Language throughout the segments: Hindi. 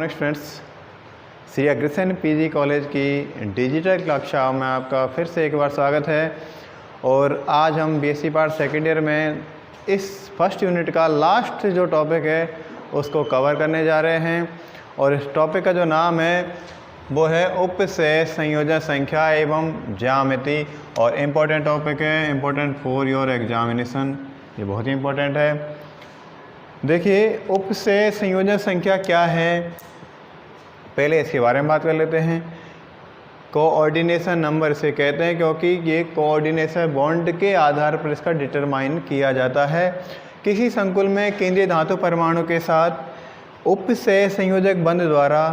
Morning friends, Shri Agrasen PG college की डिजिटल कक्षा में आपका फिर से एक बार स्वागत है। और आज हम बीएससी पार्ट सेकेंड ईयर में इस फर्स्ट यूनिट का लास्ट जो टॉपिक है उसको कवर करने जा रहे हैं। और इस टॉपिक का जो नाम है वो है उपसेय संयोजन संख्या एवं ज्यामिति। और इम्पोर्टेंट टॉपिक है, इम्पोर्टेंट फॉर योर एग्जामिनेशन, ये बहुत ही इम्पोर्टेंट है। देखिए, उपसेय संयोजन संख्या क्या है, पहले इसके बारे में बात कर लेते हैं। कोऑर्डिनेशन नंबर इसे कहते हैं क्योंकि ये कोऑर्डिनेशन बॉन्ड के आधार पर इसका डिटरमाइन किया जाता है। किसी संकुल में केंद्रीय धातु परमाणु के साथ उपसेय संयोजक बंध द्वारा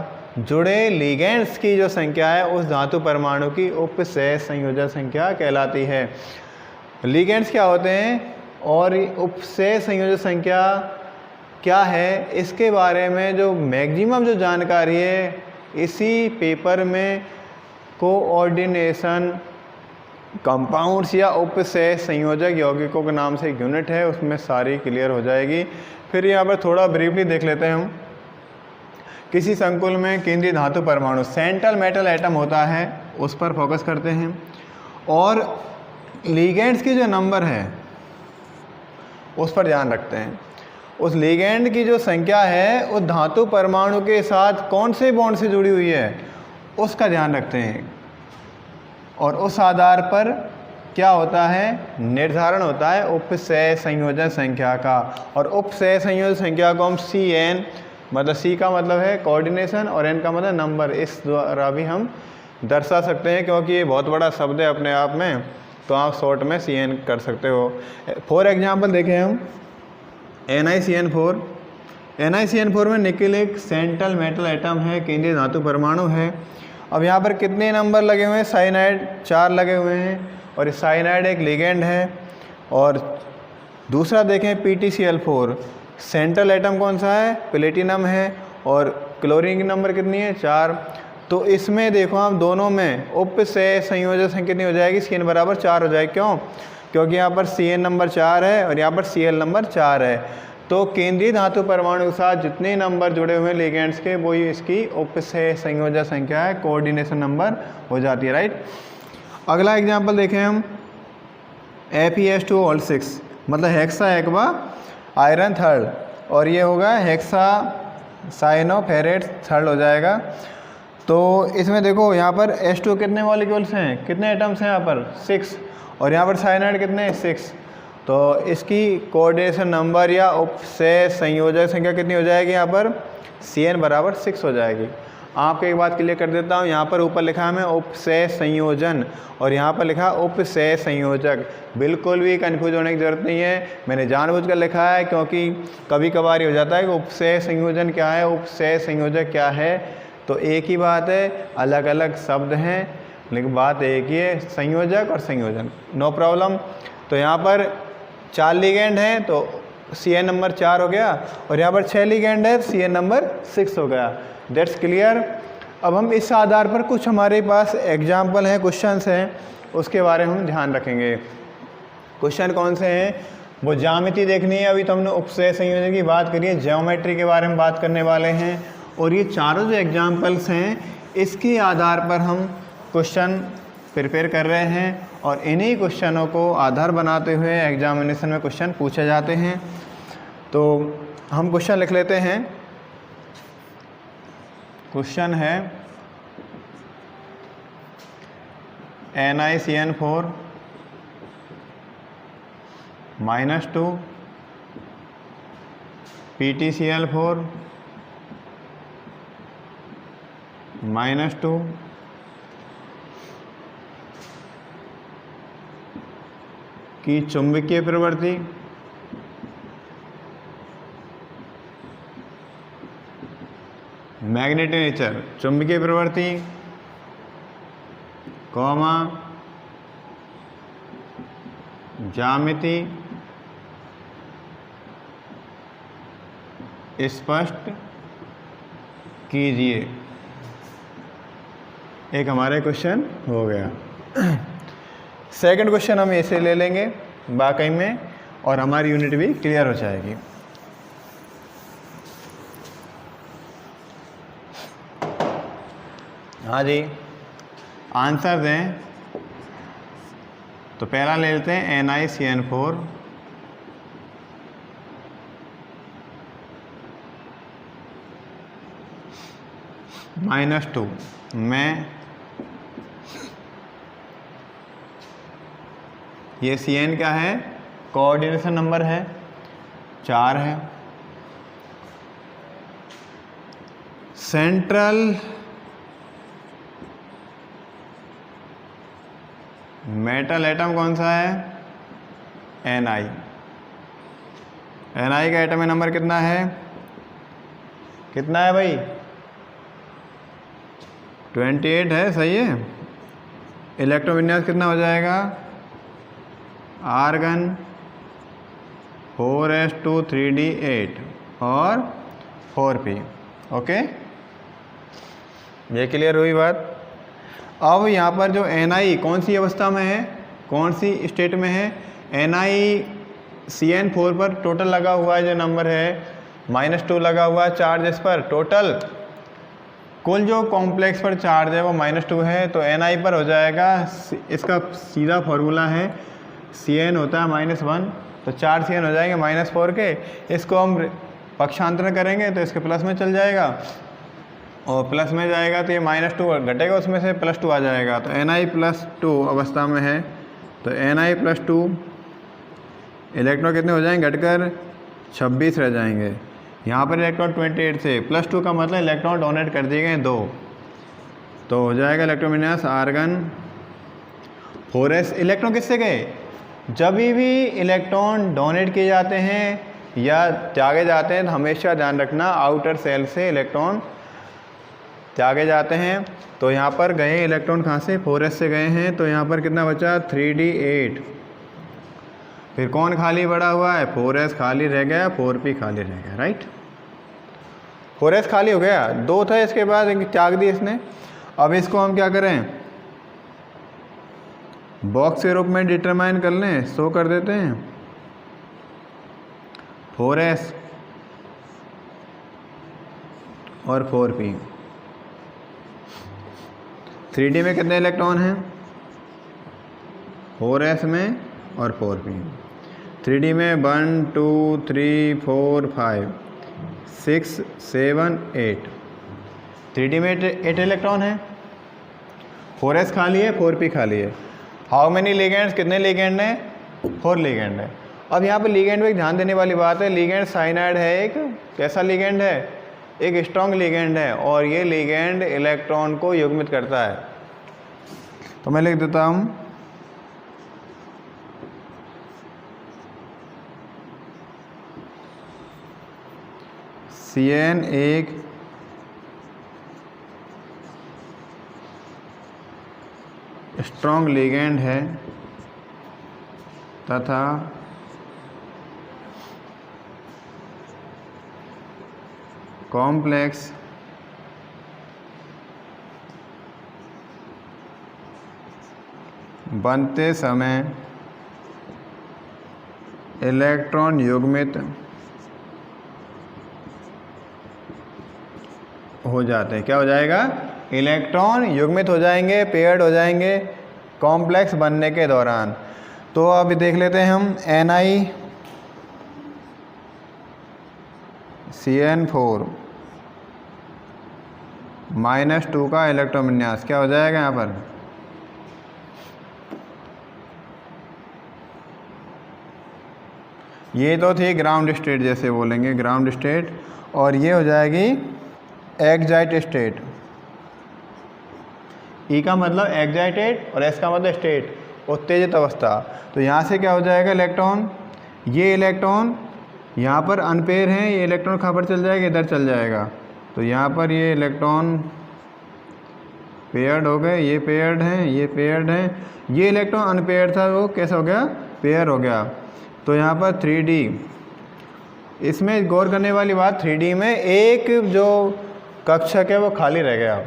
जुड़े लिगेंड्स की जो संख्या है उस धातु परमाणु की उपसेय संयोजक संख्या कहलाती है। लिगेंड्स क्या होते हैं और उपसेय संयोजक संख्या क्या है, इसके बारे में जो मैक्सिमम जो जानकारी है इसी पेपर में कोऑर्डिनेशन कंपाउंड्स या उपसेय संयोजक यौगिकों के नाम से एक यूनिट है, उसमें सारी क्लियर हो जाएगी। फिर यहाँ पर थोड़ा ब्रीफली देख लेते हैं हम। किसी संकुल में केंद्रीय धातु परमाणु सेंट्रल मेटल एटम होता है, उस पर फोकस करते हैं। और लिगेंड्स की जो नंबर है उस पर ध्यान रखते हैं। उस लिगेंड की जो संख्या है उस धातु परमाणु के साथ कौन से बॉन्ड से जुड़ी हुई है उसका ध्यान रखते हैं। और उस आधार पर क्या होता है, निर्धारण होता है उपसेय संयोजन संख्या का। और उपसेय संयोजन संख्या को हम CN, मतलब C का मतलब है कोऑर्डिनेशन और N का मतलब नंबर, इस द्वारा भी हम दर्शा सकते हैं क्योंकि ये बहुत बड़ा शब्द है अपने आप में, तो आप शॉर्ट में CN कर सकते हो। फॉर एग्जाम्पल देखें हम NiCN4। NiCN4 में निकेल एक सेंट्रल मेटल एटम है, केंद्रीय धातु परमाणु है। अब यहाँ पर कितने नंबर लगे हुए हैं, साइनाइड 4 लगे हुए हैं और साइनाइड एक लिगेंड है। और दूसरा देखें PtCl4, सेंट्रल एटम कौन सा है, प्लेटिनम है और क्लोरीन की नंबर कितनी है, 4। तो इसमें देखो हम दोनों में उपसेय संयोजक संख्या कितनी हो जाएगी, CN बराबर 4 हो जाएगी। क्यों? क्योंकि यहाँ पर CN नंबर 4 है और यहाँ पर Cl नंबर 4 है। तो केंद्रीय धातु परमाणु के साथ जितने नंबर जुड़े हुए हैं लिगेंड्स के, वो ही इसकी उपसेय संयोजक संख्या है, कोऑर्डिनेशन नंबर हो जाती है, राइट। अगला एग्जांपल देखें हम Fe2O6, मतलब हेक्सा एक्वा आयरन थर्ड, और ये होगा हेक्सा साइनोफेरेट थर्ड हो जाएगा। तो इसमें देखो यहाँ पर H2 कितने मॉलिक्यूल्स हैं, कितने एटम्स हैं यहाँ पर, 6, और यहाँ पर साइनाइड कितने, 6। तो इसकी कोऑर्डिनेशन नंबर या उपसेय संयोजक संख्या कितनी हो जाएगी, यहाँ पर CN बराबर 6 हो जाएगी। आपको एक बात क्लियर कर देता हूँ, यहाँ पर ऊपर लिखा है मैं उपसेय संयोजन और यहाँ पर लिखा उपसेय संयोजक। बिल्कुल भी कंफ्यूज होने की ज़रूरत नहीं है, मैंने जानबूझकर लिखा है क्योंकि कभी कभार हो जाता है कि उपसेय संयोजन क्या है, उपसेय संयोजक क्या है। तो एक ही बात है, अलग अलग शब्द हैं लेकिन बात एक ही है, संयोजक और संयोजन, नो प्रॉब्लम। तो यहाँ पर 4 लिगेंड हैं तो CN नंबर 4 हो गया और यहाँ पर 6 लिगेंड है, CN नंबर 6 हो गया। That's clear. अब हम इस आधार पर कुछ हमारे पास एग्जाम्पल हैं, क्वेश्चंस हैं, उसके बारे में हम ध्यान रखेंगे। क्वेश्चन कौन से हैं, वो ज्यामिति देखनी है। अभी तो हमने उपसेय संयोजन की बात करी है, ज्योमेट्री के बारे में बात करने वाले हैं। और ये चारों जो एग्जाम्पल्स हैं इसके आधार पर हम क्वेश्चन प्रिपेयर कर रहे हैं और इन्हीं क्वेश्चनों को आधार बनाते हुए एग्जामिनेशन में क्वेश्चन पूछे जाते हैं। तो हम क्वेश्चन लिख लेते हैं। क्वेश्चन है NiCN4 -2 PtCl4 -2 की चुंबकीय प्रवृत्ति मैग्नेटिक नेचर, चुंबकीय प्रवृत्ति कॉमा ज्यामिति स्पष्ट कीजिए। एक हमारा क्वेश्चन हो गया। सेकंड क्वेश्चन हम ऐसे ले लेंगे वाकई में और हमारी यूनिट भी क्लियर हो जाएगी। हाँ जी, आंसर दें। तो पहला ले लेते हैं NiCN4 -2 में ये CN क्या है, कोऑर्डिनेशन नंबर है 4 है। सेंट्रल मेटल एटम कौन सा है, Ni। Ni का एटम नंबर कितना है, कितना है भाई, 28 है, सही है। इलेक्ट्रॉन विन्यास कितना हो जाएगा, आर्गन 4s2 3d8 और 4p। ओके, ये क्लियर हुई बात। अब यहाँ पर जो Ni कौन सी अवस्था में है, कौन सी स्टेट में है, NiCN4 पर टोटल लगा हुआ है जो नंबर है -2 लगा हुआ है चार्ज इस पर। टोटल कुल जो कॉम्प्लेक्स पर चार्ज है वो -2 है, तो Ni पर हो जाएगा, इसका सीधा फॉर्मूला है Cn होता है -1, तो 4 Cn हो जाएंगे -4 के। इसको हम पक्षांतरण करेंगे तो इसके प्लस में चल जाएगा, और प्लस में जाएगा तो ये -2 घटेगा, उसमें से +2 आ जाएगा। तो Ni+2 अवस्था में है, तो Ni+2 इलेक्ट्रॉन कितने हो जाएंगे, घटकर 26 रह जाएंगे। यहाँ पर इलेक्ट्रॉन 28 से +2 का मतलब इलेक्ट्रॉन डोनेट कर दिए गए 2, तो हो जाएगा इलेक्ट्रॉन विन्यास आर्गन 4s। इलेक्ट्रॉन किससे गए, जब भी इलेक्ट्रॉन डोनेट किए जाते हैं या त्यागे जाते हैं तो हमेशा ध्यान रखना आउटर सेल से इलेक्ट्रॉन त्यागे जाते हैं। तो यहाँ पर गए इलेक्ट्रॉन कहाँ से, 4s से गए हैं, तो यहाँ पर कितना बचा 3d8। फिर कौन खाली पड़ा हुआ है, 4s खाली रह गया, 4p खाली रह गया, राइट। 4s खाली हो गया, 2 था, इसके बाद त्याग दी इसने। अब इसको हम क्या करें, बॉक्स के रूप में डिटरमाइन कर लें, शो कर देते हैं 4s और 4p। 3d में कितने इलेक्ट्रॉन हैं, 4s में और 4p। 3d में 1 2 3 4 5 6 7 8। 3d में 8 इलेक्ट्रॉन है, 4s खाली है, 4p खाली है। हाउ मेनी लिगेंड्स, कितने लिगेंड हैं, 4 लिगेंड है। अब यहाँ पर लिगेंड में एक ध्यान देने वाली बात है, लिगेंड साइनाइड है, एक कैसा लिगेंड है, एक स्ट्रॉन्ग लिगेंड है, और ये लिगेंड इलेक्ट्रॉन को युग्मित करता है। तो मैं लिख देता हूँ CN एक स्ट्रॉन्ग लिगेंड है तथा कॉम्प्लेक्स बनते समय इलेक्ट्रॉन युग्मित हो जाते हैं। क्या हो जाएगा, इलेक्ट्रॉन युग्मित हो जाएंगे, पेयर्ड हो जाएंगे कॉम्प्लेक्स बनने के दौरान। तो अब देख लेते हैं हम NiCN4 -2 का इलेक्ट्रॉन विन्यास क्या हो जाएगा यहाँ पर, ये तो थी ग्राउंड स्टेट, जैसे बोलेंगे ग्राउंड स्टेट, और ये हो जाएगी एक्साइट स्टेट। ई का मतलब एक्साइटेड और एस का मतलब स्टेट, उत्तेजित अवस्था। तो यहाँ से क्या हो जाएगा, इलेक्ट्रॉन, ये इलेक्ट्रॉन यहाँ पर अनपेयर हैं, ये इलेक्ट्रॉन कहाँ पर चल जाएगा, इधर चल जाएगा। तो यहाँ पर ये इलेक्ट्रॉन पेयर्ड हो गए, ये पेयर्ड हैं, ये पेयर्ड हैं, ये इलेक्ट्रॉन अनपेयर्ड था, वो कैसा हो गया, पेयर हो गया। तो यहाँ पर 3D, इसमें गौर करने वाली बात, 3D में एक जो कक्षक है वो खाली रह गया,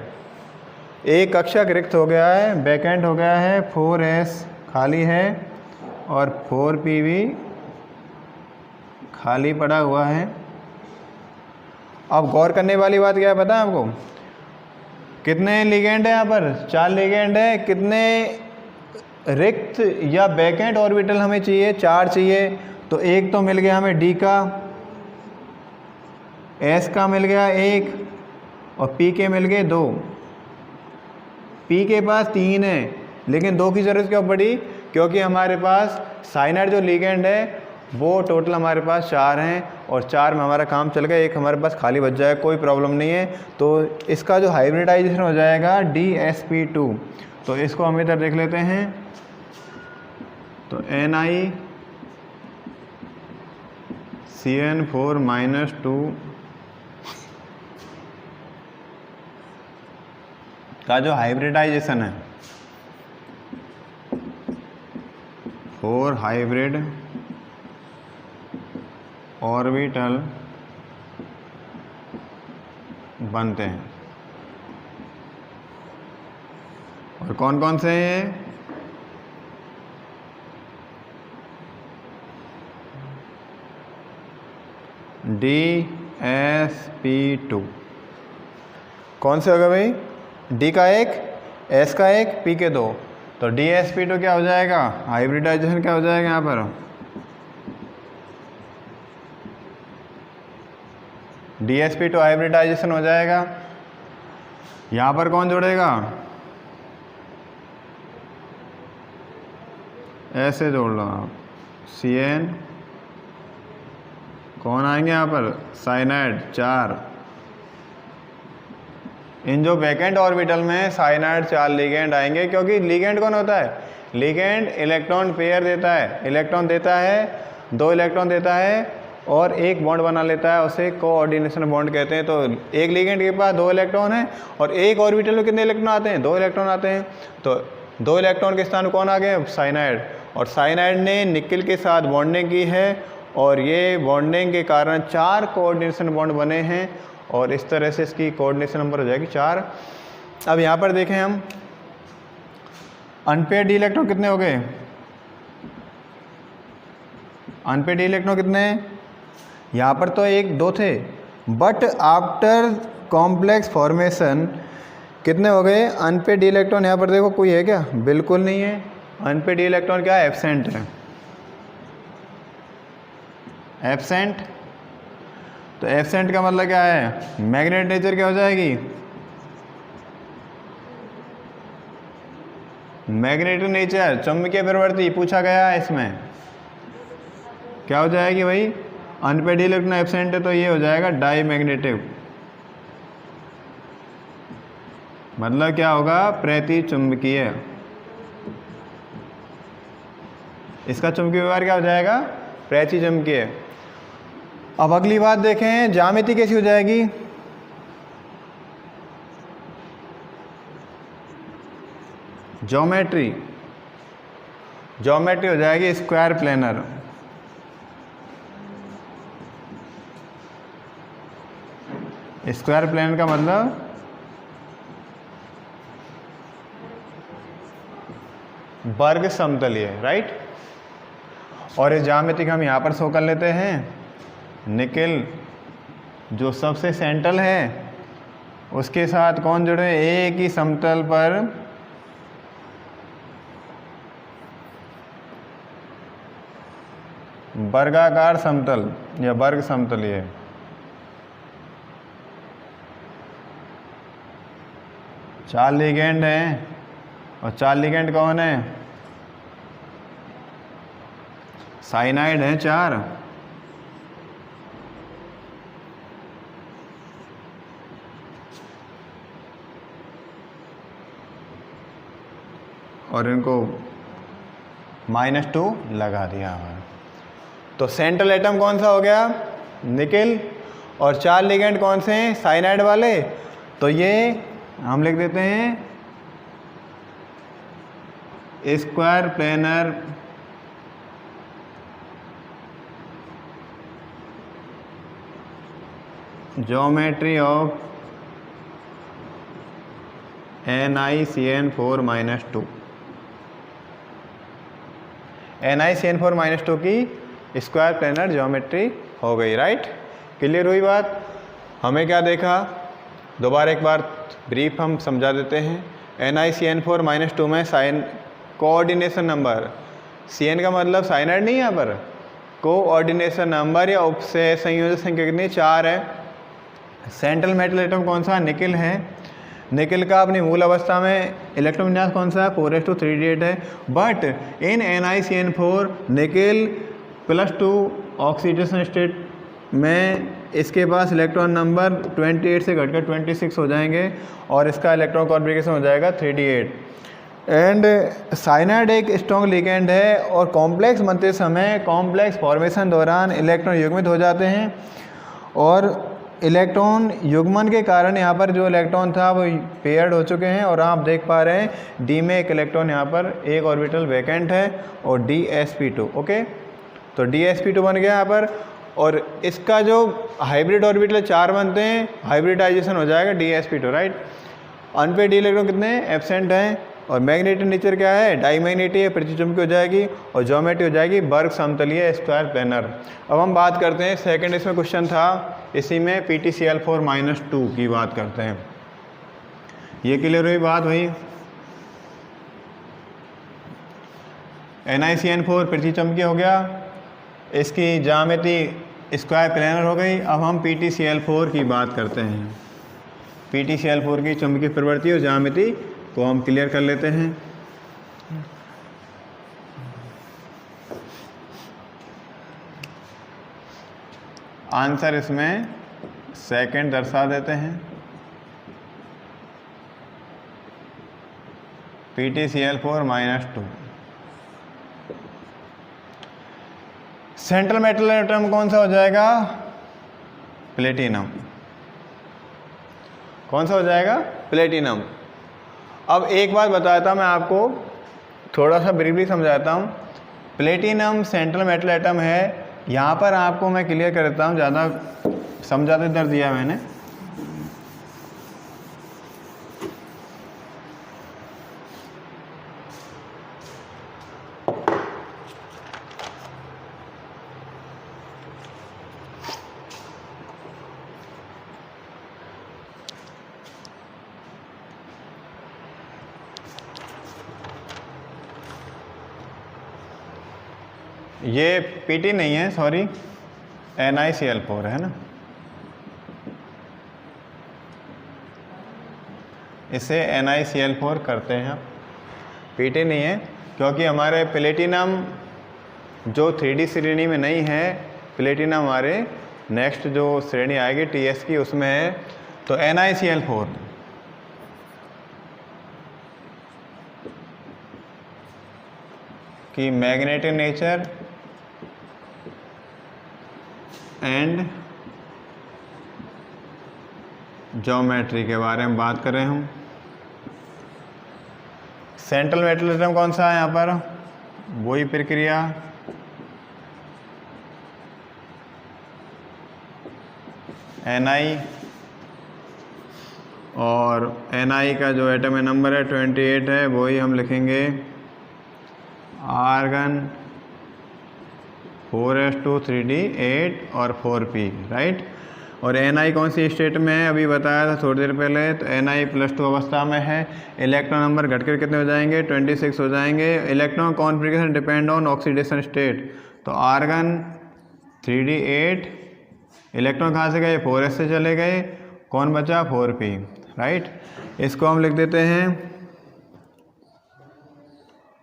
एक कक्षक रिक्त हो गया है, वैकेंट हो गया है, 4s खाली है और 4p भी खाली पड़ा हुआ है। अब गौर करने वाली बात क्या है पता है आपको, कितने लिगेंड है यहाँ पर? 4 लिगेंड है। कितने रिक्त या वैकेंट ऑर्बिटल हमें चाहिए? 4 चाहिए। तो एक तो मिल गया हमें डी का, एस का मिल गया 1 और पी के मिल गए 2। पी के पास 3 है लेकिन 2 की ज़रूरत क्यों पड़ी? क्योंकि हमारे पास साइनाइड जो लिगेंड है वो टोटल हमारे पास 4 हैं और 4 में हमारा काम चल गया, एक हमारे पास खाली बच जाएगा, कोई प्रॉब्लम नहीं है। तो इसका जो हाइब्रिडाइजेशन हो जाएगा DsP2। तो इसको हम इधर देख लेते हैं। तो NiCN4-2 का जो हाइब्रिडाइजेशन है 4 हाइब्रिड ऑर्बिटल बनते हैं। और कौन कौन से हैं? DsP2। कौन से होगा भाई? D का 1, S का 1, P के 2। तो DsP2 क्या हो जाएगा? हाइब्रिडाइजेशन क्या हो जाएगा यहाँ पर? DsP2 हाइब्रिडाइजेशन हो जाएगा। यहाँ पर कौन जोड़ेगा? ऐसे जोड़ लो आप, CN। कौन आएंगे यहाँ पर? साइनाइड 4। इन जो वैकेंट ऑर्बिटल में साइनाइड 4 लिगेंड आएंगे, क्योंकि लिगेंड कौन होता है? लिगेंड इलेक्ट्रॉन पेयर देता है, इलेक्ट्रॉन देता है, 2 इलेक्ट्रॉन देता है और एक बॉन्ड बना लेता है, उसे कोऑर्डिनेशन बॉन्ड कहते हैं। तो एक लिगेंड के पास 2 इलेक्ट्रॉन है और एक ऑर्बिटल में कितने इलेक्ट्रॉन आते हैं? 2 इलेक्ट्रॉन आते हैं। तो 2 इलेक्ट्रॉन के स्थान कौन आ गए? साइनाइड। और साइनाइड ने निकेल के साथ बॉन्डिंग की है और ये बॉन्डिंग के कारण 4 कोऑर्डिनेशन बॉन्ड बने हैं और इस तरह से इसकी कोऑर्डिनेशन नंबर हो जाएगी 4। अब यहाँ पर देखें हम, अनपेयर्ड इलेक्ट्रॉन कितने हो गए? अनपेयर्ड इलेक्ट्रॉन कितने? यहाँ पर तो 1 2 थे, बट आफ्टर कॉम्प्लेक्स फॉर्मेशन कितने हो गए? अनपेयर्ड इलेक्ट्रॉन यहाँ पर देखो कोई है क्या? बिल्कुल नहीं है। अनपेयर्ड इलेक्ट्रॉन क्या है? एब्सेंट है। एब्सेंट, तो एब्सेंट का मतलब क्या है? मैग्नेट नेचर क्या हो जाएगी? मैग्नेटिक नेचर, चुंबकीय प्रवृत्ति पूछा गया है इसमें। क्या हो जाएगी भाई? अनपेयर्ड इलेक्ट्रॉन एब्सेंट है तो ये हो जाएगा डाईमैग्नेटिक। मतलब क्या होगा? प्रति चुंबकीय। इसका चुंबकीय व्यवहार क्या हो जाएगा? प्रति चुंबकीय। अब अगली बात देखें, ज्यामिति कैसी हो जाएगी? ज्योमेट्री, ज्योमेट्री हो जाएगी स्क्वायर प्लेनर। स्क्वायर प्लेन का मतलब वर्ग समतलीय, राइट। और इस ज्यामिति का हम यहाँ पर शो कर लेते हैं। निकेल जो सबसे सेंट्रल है उसके साथ कौन जुड़े? एक ही समतल पर वर्गाकार समतल या वर्ग समतलीय। चार लिगेंड हैं और 4 लिगेंड कौन है? साइनाइड है 4। और इनको -2 लगा दिया हमारा। तो सेंट्रल एटम कौन सा हो गया? निकेल। और 4 लिगेंड कौन से हैं? साइनाइड वाले। तो ये हम लिख देते हैं square planar geometry of NiCN4-2। NiCN4-2 की स्क्वायर प्लेनर ज्योमेट्री हो गई, राइट। क्लियर हुई बात? हमें क्या देखा? दोबारा एक बार ब्रीफ हम समझा देते हैं। NiCN4-2 में साइन कोऑर्डिनेशन नंबर, CN का मतलब साइनाइड नहीं है यहाँ पर, कोऑर्डिनेशन नंबर या उपसे संयोजक संख्या कितनी 4 है। सेंट्रल मेटल एटम कौन सा, निकिल है। निकिल का अपनी मूल अवस्था में इलेक्ट्रॉन विन्यास कौन सा है, 4s2 3d8 है। But in NiCN4 nickel +2 oxidation state में इसके पास इलेक्ट्रॉन नंबर 28 से घटकर 26 हो जाएंगे और इसका इलेक्ट्रॉन कॉन्फ़िगरेशन हो जाएगा 3d8। एंड साइनाइड एक स्ट्रॉन्ग लिगेंड है और कॉम्प्लेक्स बनते समय कॉम्प्लेक्स फॉर्मेशन दौरान इलेक्ट्रॉन युग्मित हो जाते हैं और इलेक्ट्रॉन युग्मन के कारण यहाँ पर जो इलेक्ट्रॉन था वो पेयर्ड हो चुके हैं और आप देख पा रहे हैं डी में एक इलेक्ट्रॉन यहाँ पर एक ऑर्बिटल वैकेंट है और DsP2। ओके, तो DsP2 बन गया यहाँ पर और इसका जो हाइब्रिड ऑर्बिटल 4 बनते हैं, हाइब्रिडाइजेशन हो जाएगा DsP2, राइट। अनपेड इलेक्ट्रॉन कितने एब्सेंट हैं और मैग्नेटिक नेचर क्या है, डाईमैग्नेटिक है, प्रतिचुंबकीय हो जाएगी और ज्योमेट्री हो जाएगी वर्ग समतलीय स्क्वायर प्लेनर। अब हम बात करते हैं सेकंड, इसमें क्वेश्चन था इसी में PtCl4-2 की बात करते हैं। ये क्लियर हुई बात हुई। NiCN4 प्रतिचुंबकीय हो गया, इसकी ज्यामिति स्क्वायर प्लेनर हो गई। अब हम PtCl4 की बात करते हैं। PtCl4 की चुंबकीय प्रवृत्ति और ज्यामिति को हम क्लियर कर लेते हैं। आंसर इसमें सेकंड दर्शा देते हैं। PtCl4-2। सेंट्रल मेटल एटम कौन सा हो जाएगा, प्लेटिनम। कौन सा हो जाएगा, प्लेटिनम। अब एक बात बताता मैं आपको, थोड़ा सा ब्रीफली समझाता हूँ। प्लेटिनम सेंट्रल मेटल एटम है, यहाँ पर आपको मैं क्लियर कर देता हूँ, ज़्यादा समझाते दर दिया मैंने। ये Pt नहीं है, सॉरी, NiCl4 है ना, इसे NiCl4 करते हैं। Pt नहीं है क्योंकि हमारे प्लेटिनम जो 3D श्रेणी में नहीं है, प्लेटिनम हमारे नेक्स्ट जो श्रेणी आएगी Ts की उसमें है, तो NiCl4 की मैग्नेटिक नेचर एंड ज्योमेट्री के बारे में बात करें हम। सेंट्रल मेटल एटम कौन सा है यहाँ पर, वही प्रक्रिया, Ni, और Ni का जो एटम नंबर है 28 है, वही हम लिखेंगे आर्गन 4s2 3d8 और 4p, राइट। और Ni कौन सी स्टेट में है, अभी बताया था थोड़ी देर पहले, तो Ni+2 अवस्था में है। इलेक्ट्रॉन नंबर घटकर कितने हो जाएंगे, 26 हो जाएंगे। Electron configuration depend on oxidation state, तो आर्गन 3d8, इलेक्ट्रॉन कहाँ से गए, 4s से चले गए, कौन बचा, 4p, राइट। इसको हम लिख देते हैं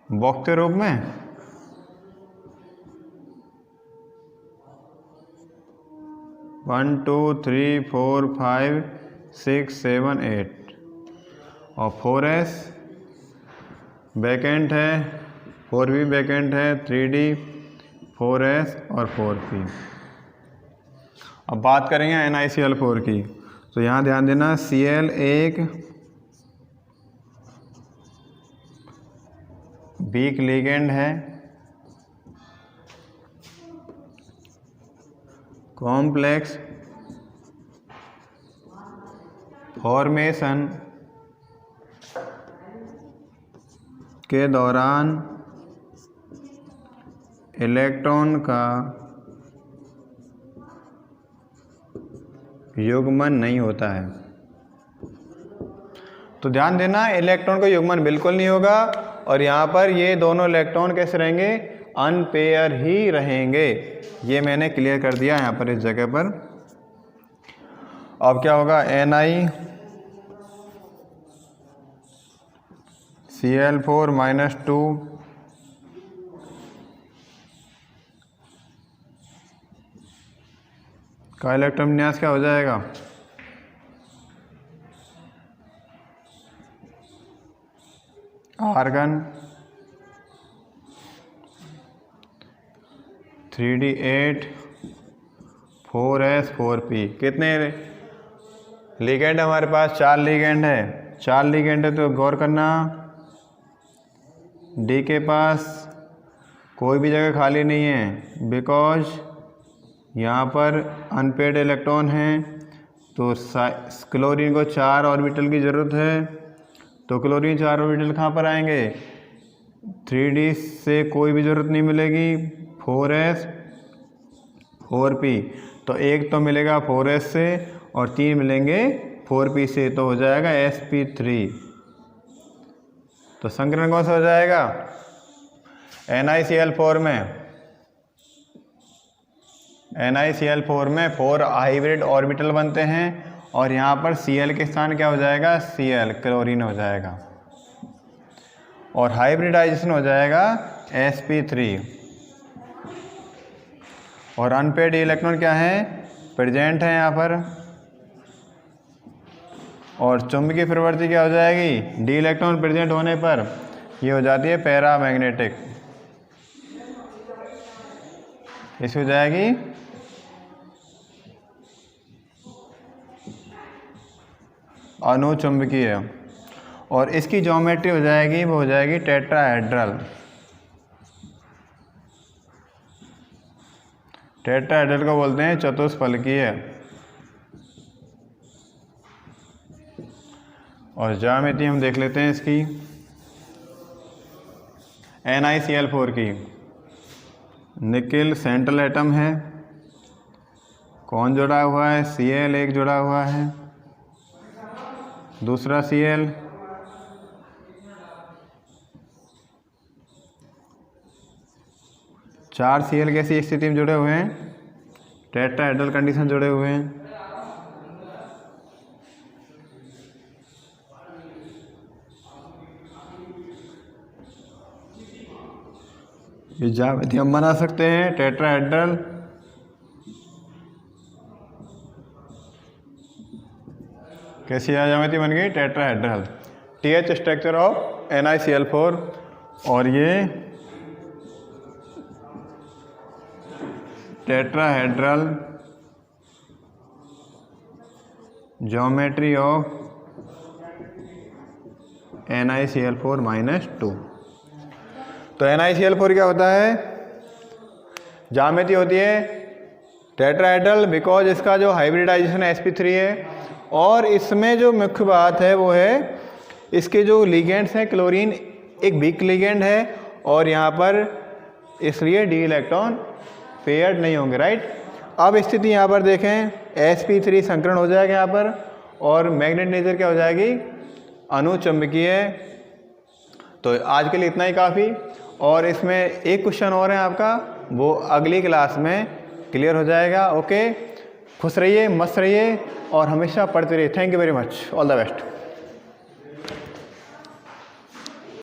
बॉक्स के रूप में, वन टू थ्री फोर 5 6 7 8 और 4s वैकेंट है, 4p वैकेंट है, 3d 4s और 4p। अब बात करेंगे NiCl4 की, तो यहाँ ध्यान देना, Cl एक वीक लिगेंड है, कॉम्प्लेक्स फॉर्मेशन के दौरान इलेक्ट्रॉन का युग्मन नहीं होता है। तो ध्यान देना इलेक्ट्रॉन का युग्मन बिल्कुल नहीं होगा और यहाँ पर ये दोनों इलेक्ट्रॉन कैसे रहेंगे, अनपेयर ही रहेंगे। ये मैंने क्लियर कर दिया यहाँ पर इस जगह पर। अब क्या होगा, NiCl4 - 2 का इलेक्ट्रॉन विन्यास क्या हो जाएगा, आर्गन 3d8 4s4p। कितने लिगेंड हमारे पास, 4 लिगेंड है, 4 लिगेंड है। तो गौर करना डी के पास कोई भी जगह खाली नहीं है, बिकॉज यहाँ पर अनपेयर्ड इलेक्ट्रॉन हैं। तो क्लोरीन को 4 ऑर्बिटल की ज़रूरत है। तो क्लोरीन 4 ऑर्बिटल कहाँ पर आएंगे, 3d से कोई भी ज़रूरत नहीं मिलेगी, 4s 4p। तो एक तो मिलेगा 4s से और 3 मिलेंगे 4p से, तो हो जाएगा sp3। तो संकरण कौन सा हो जाएगा, NiCl4 में 4 हाइब्रिड ऑर्बिटल बनते हैं और यहाँ पर Cl के स्थान क्या हो जाएगा, Cl क्लोरीन हो जाएगा और हाइब्रिडाइजेशन हो जाएगा sp3। और अनपेयर्ड इलेक्ट्रॉन क्या है, प्रेजेंट है यहाँ पर। और चुंबकीय प्रवृत्ति क्या हो जाएगी, डी इलेक्ट्रॉन प्रेजेंट होने पर ये हो जाती है पैरामैग्नेटिक, इसे हो जाएगी अनुचुंबकीय। और इसकी ज्योमेट्री हो जाएगी, वो हो जाएगी टेट्राहेड्रल। टेट्राहेड्रल को बोलते हैं चतुष्फलकीय। और ज्यामिति हम देख लेते हैं इसकी, NiCl4 की। निकिल सेंट्रल एटम है, कौन जुड़ा हुआ है, Cl एक जुड़ा हुआ है, दूसरा Cl, चार Cl कैसी स्थिति में जुड़े हुए हैं, टेट्राहेड्रल कंडीशन जुड़े हुए हैं। ये ज्यामिति हम बना सकते हैं टेट्राहेड्रल। कैसी ज्यामिति बन गई, tetrahedral, TH structure of NiCl4। और ये टेट्राहेड्रल ज्योमेट्री ऑफ NiCl4 - 2। तो NiCl4 क्या होता है, ज्यामिति होती है टेट्राहेड्रल, बिकॉज इसका जो हाइब्रिडाइजेशन sp3 है। और इसमें जो मुख्य बात है वो है इसके जो लिगेंड्स हैं, क्लोरीन एक वीक लिगेंड है और यहाँ पर इसलिए डी इलेक्ट्रॉन पेयर्ड नहीं होंगे, राइट। अब स्थिति यहाँ पर देखें, sp3 संकरण हो जाएगा यहाँ पर और मैग्नेट नेचर क्या हो जाएगी, अनुचुंबकीय। तो आज के लिए इतना ही काफ़ी। और इसमें एक क्वेश्चन और है आपका, वो अगली क्लास में क्लियर हो जाएगा। ओके, खुश रहिए, मस्त रहिए और हमेशा पढ़ते रहिए। Thank you very much, all the best.